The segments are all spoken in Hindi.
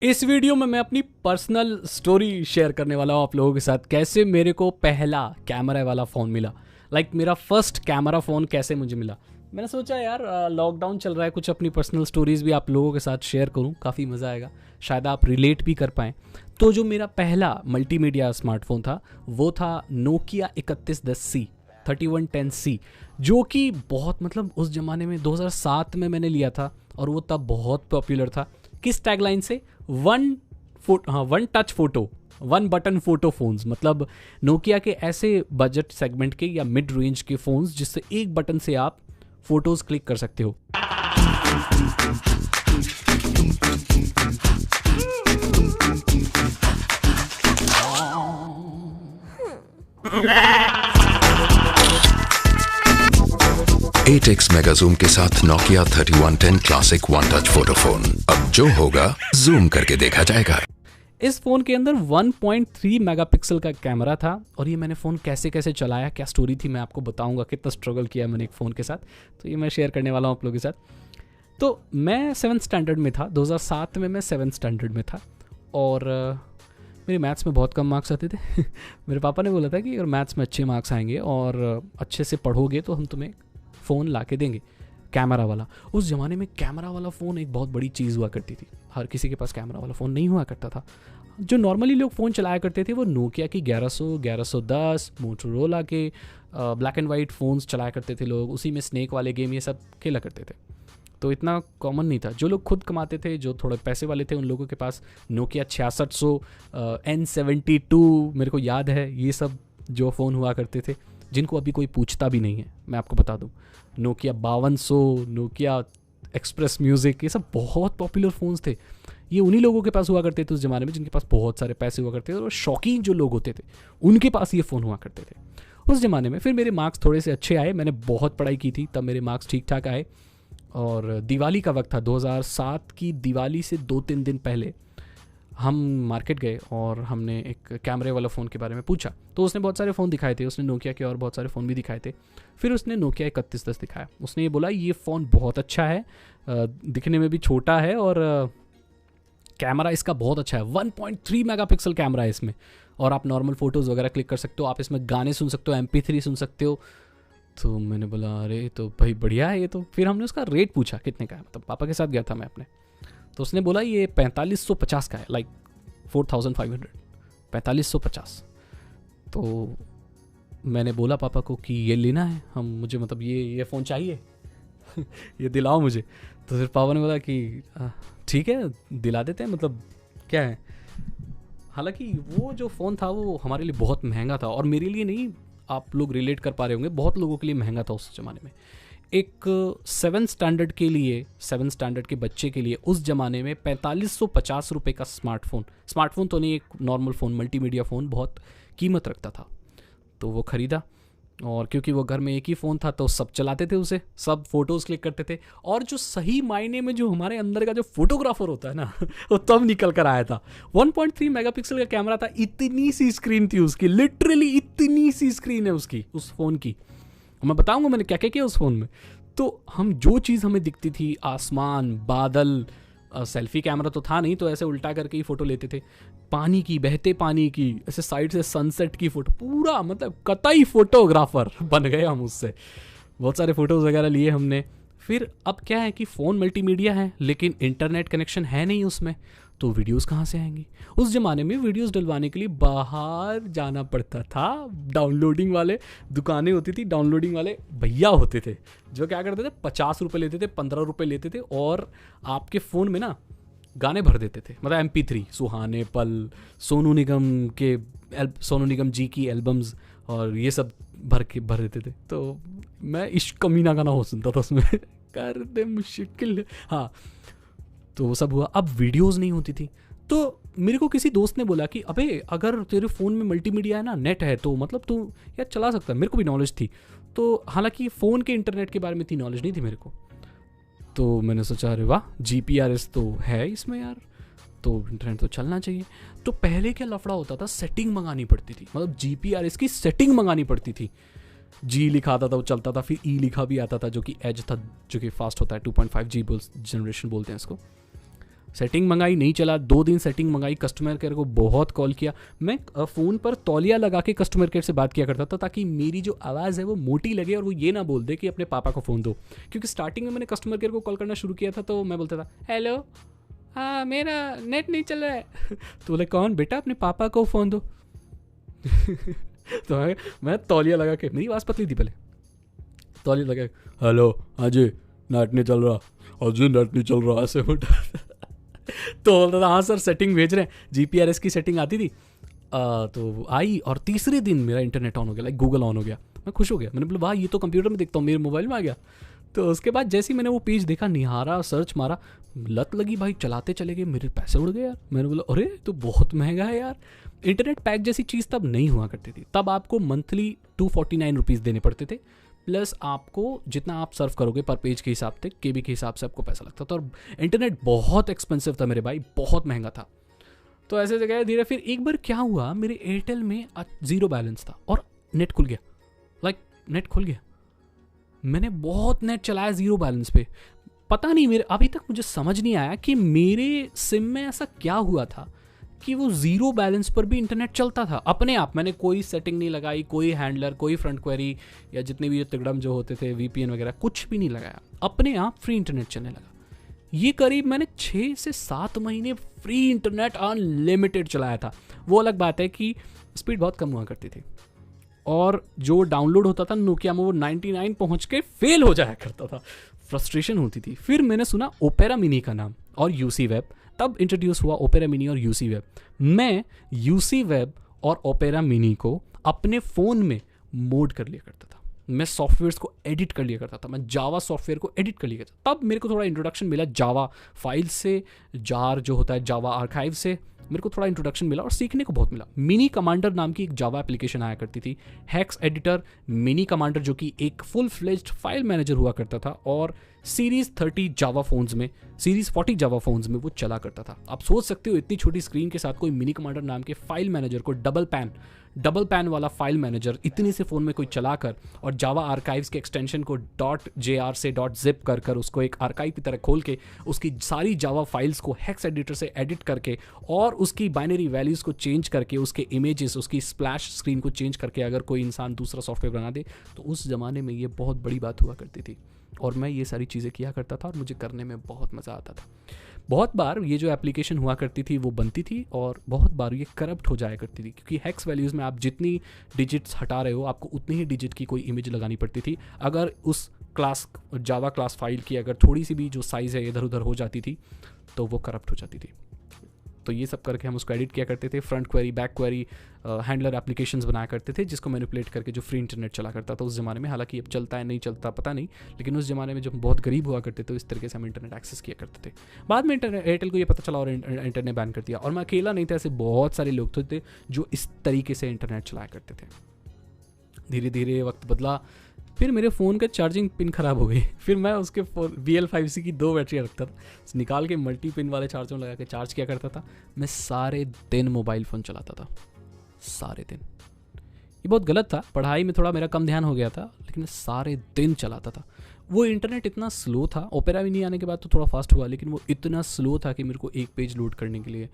इस वीडियो में मैं अपनी पर्सनल स्टोरी शेयर करने वाला हूँ आप लोगों के साथ। कैसे मेरे को पहला कैमरा वाला फ़ोन मिला, मेरा फर्स्ट कैमरा फ़ोन कैसे मुझे मिला। मैंने सोचा यार लॉकडाउन चल रहा है, कुछ अपनी पर्सनल स्टोरीज़ भी आप लोगों के साथ शेयर करूँ, काफ़ी मज़ा आएगा, शायद आप रिलेट भी कर पाएँ। तो जो मेरा पहला मल्टीमीडिया स्मार्टफोन था वो था नोकिया 3110C 3110C, जो कि बहुत उस ज़माने में 2007 में मैंने लिया था और वो तब बहुत पॉपुलर था। किस टैगलाइन से? One touch photo, one button photo phones. Nokia के ऐसे बजट सेगमेंट के या मिड रेंज के फोन्स जिससे एक बटन से आप फोटोज क्लिक कर सकते हो। एट मेगा जूम के साथ Nokia 3110 classic one touch photo phone. अब जो होगा जूम करके देखा जाएगा। इस फ़ोन के अंदर 1.3 मेगापिक्सल का कैमरा था और ये मैंने फ़ोन कैसे कैसे चलाया, क्या स्टोरी थी, मैं आपको बताऊंगा। कितना स्ट्रगल किया मैंने एक फ़ोन के साथ, तो ये मैं शेयर करने वाला हूँ आप लोगों के साथ। तो मैं 7th स्टैंडर्ड में था, 2007 में मैं 7th स्टैंडर्ड में था और मेरे मैथ्स में बहुत कम मार्क्स आते थे। मेरे पापा ने बोला था कि अगर मैथ्स में अच्छे मार्क्स आएंगे और अच्छे से पढ़ोगे तो हम तुम्हें फ़ोन ला के देंगे कैमरा वाला। उस ज़माने में कैमरा वाला फ़ोन एक बहुत बड़ी चीज़ हुआ करती थी, हर किसी के पास कैमरा वाला फ़ोन नहीं हुआ करता था। जो नॉर्मली लोग फ़ोन चलाया करते थे वो नोकिया की 1100, 1110, मोटोरोला के ब्लैक एंड वाइट फ़ोन्स चलाया करते थे लोग, उसी में स्नेक वाले गेम ये सब खेला करते थे। तो इतना कॉमन नहीं था। जो लोग खुद कमाते थे, जो थोड़े पैसे वाले थे, उन लोगों के पास नोकिया 6600, N72 मेरे को याद है, ये सब जो फ़ोन हुआ करते थे, जिनको अभी कोई पूछता भी नहीं है, मैं आपको बता दूं। नोकिया 5200, नोकिया एक्सप्रेस म्यूज़िक, ये सब बहुत पॉपुलर फ़ोन्स थे। ये उन्हीं लोगों के पास हुआ करते थे उस ज़माने में जिनके पास बहुत सारे पैसे हुआ करते थे, और शौकीन जो लोग होते थे उनके पास ये फ़ोन हुआ करते थे उस ज़माने में। फिर मेरे मार्क्स थोड़े से अच्छे आए, मैंने बहुत पढ़ाई की थी, तब मेरे मार्क्स ठीक ठाक आए। और दिवाली का वक्त था, 2007 की दिवाली से 2-3 दिन पहले हम मार्केट गए और हमने एक कैमरे वाला फ़ोन के बारे में पूछा। तो उसने बहुत सारे फ़ोन दिखाए थे, उसने नोकिया के और बहुत सारे फ़ोन भी दिखाए थे। फिर उसने नोकिया 3110 दिखाया। उसने ये बोला ये फ़ोन बहुत अच्छा है, दिखने में भी छोटा है और कैमरा इसका बहुत अच्छा है, 1.3 मेगापिक्सल कैमरा है इसमें, और आप नॉर्मल फ़ोटोज़ वगैरह क्लिक कर सकते हो, आप इसमें गाने सुन सकते हो, MP3 सुन सकते हो। तो मैंने बोला अरे तो भाई बढ़िया है ये तो। फिर हमने उसका रेट पूछा कितने का है, पापा के साथ गया था मैं अपने। तो उसने बोला ये 4550 का है, 4500, 4550। तो मैंने बोला पापा को कि ये लेना है, मुझे ये फ़ोन चाहिए। ये दिलाओ मुझे। तो फिर पापा ने बोला कि ठीक है दिला देते हैं, क्या है। हालांकि वो जो फ़ोन था वो हमारे लिए बहुत महंगा था, और मेरे लिए नहीं, आप लोग रिलेट कर पा रहे होंगे, बहुत लोगों के लिए महंगा था उस ज़माने में। एक 7th स्टैंडर्ड के लिए, 7th स्टैंडर्ड के बच्चे के लिए उस ज़माने में 4550 रुपये का स्मार्टफोन तो नहीं, एक नॉर्मल फ़ोन, मल्टीमीडिया फ़ोन बहुत कीमत रखता था। तो वो ख़रीदा, और क्योंकि वो घर में एक ही फ़ोन था तो सब चलाते थे उसे, सब फ़ोटोज़ क्लिक करते थे। और जो सही मायने में जो हमारे अंदर का जो फोटोग्राफर होता है ना वो तब निकल कर आया था। 1.3 मेगापिक्सल का कैमरा था, इतनी सी स्क्रीन थी उसकी, लिटरली इतनी सी स्क्रीन है उसकी, उस फ़ोन की। मैं बताऊंगा मैंने क्या क्या किया उस फ़ोन में। तो हम जो चीज़ हमें दिखती थी, आसमान, बादल, सेल्फी कैमरा तो था नहीं, तो ऐसे उल्टा करके ही फ़ोटो लेते थे, पानी की, बहते पानी की, ऐसे साइड से सनसेट की फ़ोटो, पूरा कतई फोटोग्राफर बन गए हम उससे। बहुत सारे फ़ोटोज़ वगैरह लिए हमने। फिर अब क्या है कि फ़ोन मल्टीमीडिया है लेकिन इंटरनेट कनेक्शन है नहीं उसमें, तो वीडियोस कहाँ से आएंगी। उस ज़माने में वीडियोस डलवाने के लिए बाहर जाना पड़ता था। डाउनलोडिंग वाले दुकानें होती थी, डाउनलोडिंग वाले भैया होते थे जो क्या करते थे, 50 रुपये लेते थे, 15 रुपये लेते थे, और आपके फ़ोन में ना गाने भर देते थे। MP3, सुहाने पल, सोनू निगम जी की एल्बम्स और ये सब भर देते थे। तो मैं इश्क कमीना गाना हो सुनता था उसमें कर दे मुश्किल। हाँ, तो वो सब हुआ। अब वीडियोस नहीं होती थी, तो मेरे को किसी दोस्त ने बोला कि अबे अगर तेरे फ़ोन में मल्टीमीडिया है ना, नेट है, तो तू यार चला सकता है। मेरे को भी नॉलेज थी, तो हालांकि फ़ोन के इंटरनेट के बारे में इतनी नॉलेज नहीं थी मेरे को। तो मैंने सोचा अरे वाह, GPRS तो है इसमें यार, तो इंटरनेट तो चलना चाहिए। तो पहले क्या लफड़ा होता था, सेटिंग मंगानी पड़ती थी, GPRS की सेटिंग मंगानी पड़ती थी। G लिखा आता था वो चलता था, फिर E लिखा भी आता था जो कि एज था, जो कि फास्ट होता है, 2.5G जनरेशन बोलते हैं इसको। सेटिंग मंगाई, नहीं चला, 2 दिन सेटिंग मंगाई, कस्टमर केयर को बहुत कॉल किया। मैं फ़ोन पर तौलिया लगा के कस्टमर केयर से बात किया करता था ताकि मेरी जो आवाज़ है वो मोटी लगे और वो ये ना बोल दे कि अपने पापा को फ़ोन दो। क्योंकि स्टार्टिंग में मैंने कस्टमर केयर को कॉल करना शुरू किया था तो मैं बोलता था हेलो, हाँ मेरा नेट नहीं चल रहा है। तो बोले कौन बेटा, अपने पापा को फ़ोन दो। तो मैं तौलिया लगा के, मेरी आवाज़ पतली थी पहले, तौलिया लगा के हेलो अजय नेट नहीं चल रहा, अजय नेट नहीं चल रहा, ऐसे बोलता। तो बोलता था हाँ सर सेटिंग भेज रहे हैं, GPRS की सेटिंग आती थी। तो आई और तीसरे दिन मेरा इंटरनेट ऑन हो गया, लाइक गूगल ऑन हो गया। मैं खुश हो गया, मैंने बोला वाह ये तो कंप्यूटर में देखता हूँ, मेरे मोबाइल में आ गया। तो उसके बाद जैसे ही मैंने वो पेज देखा, निहारा, सर्च मारा, लत लगी भाई, चलाते चले गए, मेरे पैसे उड़ गए यार। मैंने बोला अरे तो बहुत महंगा है यार। इंटरनेट पैक जैसी चीज़ तब नहीं हुआ करती थी, तब आपको मंथली 249 रुपीज़ देने पड़ते थे, प्लस आपको जितना आप सर्व करोगे पर पेज के हिसाब से, KB के हिसाब से आपको पैसा लगता था। और इंटरनेट बहुत एक्सपेंसिव था मेरे भाई, बहुत महंगा था। तो ऐसे जगह धीरे, फिर एक बार क्या हुआ, मेरे एयरटेल में 0 बैलेंस था और नेट खुल गया, लाइक नेट खुल गया। मैंने बहुत नेट चलाया 0 बैलेंस पे, पता नहीं मेरे अभी तक मुझे समझ नहीं आया कि मेरे सिम में ऐसा क्या हुआ था कि वो 0 बैलेंस पर भी इंटरनेट चलता था अपने आप। मैंने कोई सेटिंग नहीं लगाई, कोई हैंडलर, कोई फ्रंट क्वेरी या जितने भी तिगड़म जो होते थे, VPN वगैरह कुछ भी नहीं लगाया, अपने आप फ्री इंटरनेट चलने लगा। ये करीब मैंने 6 से 7 महीने फ्री इंटरनेट अनलिमिटेड चलाया था। वो अलग बात है कि स्पीड बहुत कम हुआ करती थी और जो डाउनलोड होता था नोकिया में वो 99 पहुंच के फेल हो जाया करता था, फ्रस्ट्रेशन होती थी। फिर मैंने सुना ओपेरा मिनी का नाम और UC वेब, तब इंट्रोड्यूस हुआ ओपेरा मिनी और UC वेब। मैं UC वेब और ओपेरा मिनी को अपने फ़ोन में मोड कर लिया करता था, मैं सॉफ्टवेयर्स को एडिट कर लिया करता था, मैं जावा सॉफ्टवेयर को एडिट कर लिया करता था। तब मेरे को थोड़ा इंट्रोडक्शन मिला जावा फाइल से, जार जो होता है जावा आर्काइव से, मेरे को थोड़ा इंट्रोडक्शन मिला और सीखने को बहुत मिला। मिनी कमांडर नाम की एक जावा एप्लीकेशन आया करती थी, हेक्स एडिटर मिनी कमांडर जो कि एक फुल फ्लेज्ड फाइल मैनेजर हुआ करता था और सीरीज 30 जावा फोन्स में, सीरीज 40 जावा फोन्स में वो चला करता था। आप सोच सकते हो इतनी छोटी स्क्रीन के साथ कोई मिनी कमांडर नाम के फाइल मैनेजर को, डबल पैन वाला फाइल मैनेजर इतने से फ़ोन में कोई चलाकर और जावा आर्काइव्स के एक्सटेंशन को .jar से .zip कर उसको एक आर्काइव की तरह खोल के उसकी सारी जावा फाइल्स को हेक्स एडिटर से एडिट करके और उसकी बाइनरी वैल्यूज़ को चेंज करके, उसके इमेजेस, उसकी स्प्लैश स्क्रीन को चेंज करके अगर कोई इंसान दूसरा सॉफ्टवेयर बना दे तो उस ज़माने में ये बहुत बड़ी बात हुआ करती थी। और मैं ये सारी चीज़ें किया करता था और मुझे करने में बहुत मज़ा आता था। बहुत बार ये जो एप्लीकेशन हुआ करती थी वो बनती थी और बहुत बार ये करप्ट हो जाया करती थी, क्योंकि हेक्स वैल्यूज़ में आप जितनी डिजिट्स हटा रहे हो आपको उतनी ही डिजिट की कोई इमेज लगानी पड़ती थी। अगर उस क्लास जावा क्लास फाइल की अगर थोड़ी सी भी जो साइज़ है इधर उधर हो जाती थी तो वो करप्ट हो जाती थी। तो ये सब करके हम उसको एडिट किया करते थे, front query, back query, handler applications बनाया करते थे जिसको मैनिपुलेट करके जो फ्री इंटरनेट चला करता था उस ज़माने में। हालांकि अब चलता है नहीं चलता पता नहीं, लेकिन उस ज़माने में जब बहुत गरीब हुआ करते थे इस तरीके से हम इंटरनेट एक्सेस किया करते थे। बाद में एयरटेल को ये पता चला और इंटरनेट बैन कर दिया। और मैं अकेला नहीं था, ऐसे बहुत सारे लोग थे जो इस तरीके से इंटरनेट चलाया करते थे। धीरे धीरे वक्त बदला, फिर मेरे फ़ोन का चार्जिंग पिन ख़राब हो गई। फिर मैं उसके BL5C की 2 बैटरियाँ रखता था, निकाल के मल्टी पिन वाले चार्जर में लगा के चार्ज किया करता था। मैं सारे दिन मोबाइल फ़ोन चलाता था, सारे दिन। ये बहुत गलत था, पढ़ाई में थोड़ा मेरा कम ध्यान हो गया था, लेकिन मैं सारे दिन चलाता था। वो इंटरनेट इतना स्लो था, ओपेरा भी नहीं आने के बाद तो थोड़ा फास्ट हुआ, लेकिन वो इतना स्लो था कि मेरे को एक पेज लोड करने के लिए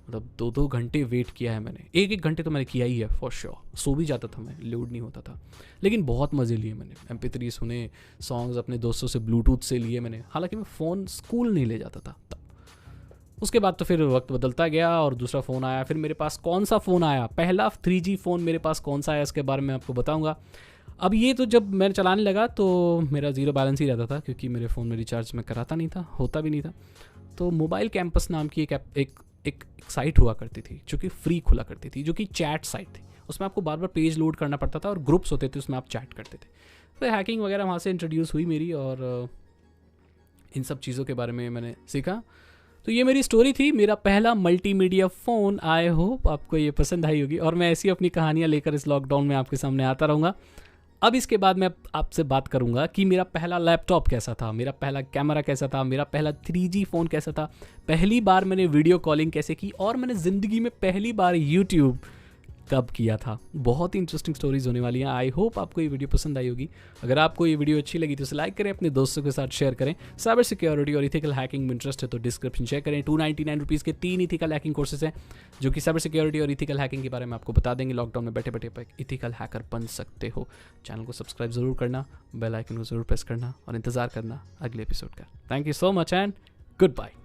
मतलब 2-2 घंटे वेट किया है मैंने। 1-1 घंटे तो मैंने किया ही है फॉर श्योर। सो भी जाता था मैं, लोड नहीं होता था, लेकिन बहुत मज़े लिए मैंने। MP3 सुने, सॉन्ग्स अपने दोस्तों से ब्लूटूथ से लिए मैंने। हालांकि मैं फ़ोन स्कूल नहीं ले जाता था तब। उसके बाद तो फिर वक्त बदलता गया और दूसरा फ़ोन आया। फिर मेरे पास कौन सा फ़ोन आया, पहला 3G फ़ोन मेरे पास कौन सा आया इसके बारे में आपको बताऊँगा। अब ये तो जब मैं चलाने लगा तो मेरा 0 बैलेंस ही रहता था, क्योंकि मेरे फ़ोन में रिचार्ज मैं कराता नहीं था, होता भी नहीं था। तो मोबाइल कैंपस नाम की एक साइट हुआ करती थी जो कि फ्री खुला करती थी, जो कि चैट साइट थी। उसमें आपको बार बार पेज लोड करना पड़ता था और ग्रुप्स होते थे, उसमें आप चैट करते थे। तो हैकिंग वगैरह वहाँ से इंट्रोड्यूस हुई मेरी और इन सब चीज़ों के बारे में मैंने सीखा। तो ये मेरी स्टोरी थी, मेरा पहला मल्टीमीडिया फ़ोन। आई होप आपको ये पसंद आई होगी और मैं ऐसी अपनी कहानियाँ लेकर इस लॉकडाउन में आपके सामने आता रहूँगा। अब इसके बाद मैं आपसे बात करूंगा कि मेरा पहला लैपटॉप कैसा था, मेरा पहला कैमरा कैसा था, मेरा पहला 3G फ़ोन कैसा था, पहली बार मैंने वीडियो कॉलिंग कैसे की और मैंने ज़िंदगी में पहली बार यूट्यूब कब किया था। बहुत ही इंटरेस्टिंग स्टोरीज होने वाली हैं। आई होप आपको ये वीडियो पसंद आई होगी। अगर आपको ये वीडियो अच्छी लगी तो इसे लाइक करें, अपने दोस्तों के साथ शेयर करें। साइबर सिक्योरिटी और इथिकल हैकिंग में इंटरेस्ट है तो डिस्क्रिप्शन चेक करें। 299 रुपीज़ के 3 इथिकल हैकिंग कोर्सेज हैं जो कि साइबर सिक्योरिटी और इथिकल हैकिंग के बारे में आपको बता देंगे। लॉकडाउन में बैठे बैठे इथिकल हैकर बन सकते हो। चैनल को सब्सक्राइब जरूर करना, बेल आइकन को जरूर प्रेस करना और इंतजार करना अगले एपिसोड का। Thank you so much and good bye.